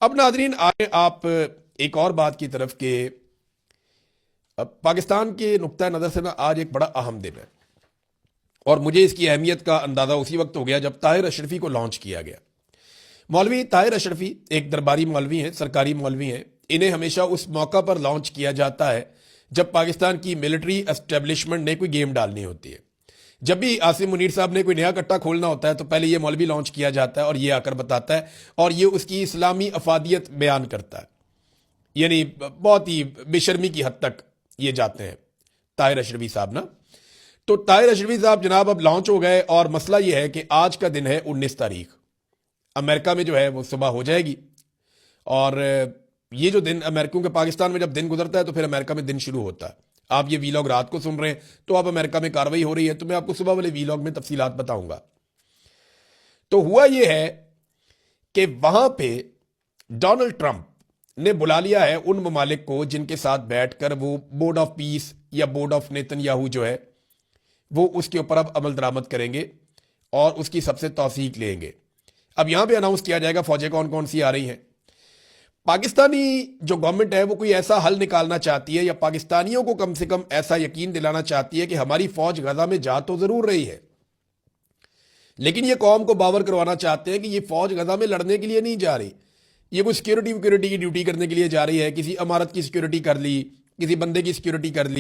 اب ناظرین آئے آپ ایک اور بات کی طرف کہ پاکستان کے نقطہ نظر سے نا آج ایک بڑا اہم دن ہے، اور مجھے اس کی اہمیت کا اندازہ اسی وقت ہو گیا جب طاہر اشرفی کو لانچ کیا گیا۔ مولوی طاہر اشرفی ایک درباری مولوی ہیں، سرکاری مولوی ہیں۔ انہیں ہمیشہ اس موقع پر لانچ کیا جاتا ہے جب پاکستان کی ملٹری اسٹیبلشمنٹ نے کوئی گیم ڈالنی ہوتی ہے۔ جب بھی عاصم منیر صاحب نے کوئی نیا کٹا کھولنا ہوتا ہے تو پہلے یہ مولوی لانچ کیا جاتا ہے اور یہ آ کر بتاتا ہے، اور یہ اس کی اسلامی افادیت بیان کرتا ہے۔ یعنی بہت ہی بے شرمی کی حد تک یہ جاتے ہیں طاہر اشرفی صاحب نا۔ تو طاہر اشرفی صاحب جناب اب لانچ ہو گئے، اور مسئلہ یہ ہے کہ آج کا دن ہے 19 تاریخ، امریکہ میں جو ہے وہ صبح ہو جائے گی، اور یہ جو دن امریکوں کے پاکستان میں جب دن گزرتا ہے تو پھر امریکہ میں دن شروع ہوتا ہے۔ آپ یہ وی لاگ رات کو سن رہے ہیں تو اب امریکہ میں کاروائی ہو رہی ہے، تو میں آپ کو صبح والے وی لاگ میں تفصیلات بتاؤں گا۔ تو ہوا یہ ہے کہ وہاں پہ ڈونلڈ ٹرمپ نے بلا لیا ہے ان ممالک کو جن کے ساتھ بیٹھ کر وہ بورڈ آف پیس یا بورڈ آف نیتن یاہو جو ہے وہ اس کے اوپر اب عمل درآمد کریں گے اور اس کی سب سے توثیق لیں گے۔ اب یہاں پہ اناؤنس کیا جائے گا فوجیں کون کون سی آ رہی ہیں۔ پاکستانی جو گورنمنٹ ہے وہ کوئی ایسا حل نکالنا چاہتی ہے، یا پاکستانیوں کو کم سے کم ایسا یقین دلانا چاہتی ہے کہ ہماری فوج غزہ میں جا تو ضرور رہی ہے، لیکن یہ قوم کو باور کروانا چاہتے ہیں کہ یہ فوج غزہ میں لڑنے کے لیے نہیں جا رہی، یہ کوئی سیکیورٹی کی ڈیوٹی کرنے کے لیے جا رہی ہے۔ کسی عمارت کی سیکیورٹی کر لی، کسی بندے کی سیکیورٹی کر لی۔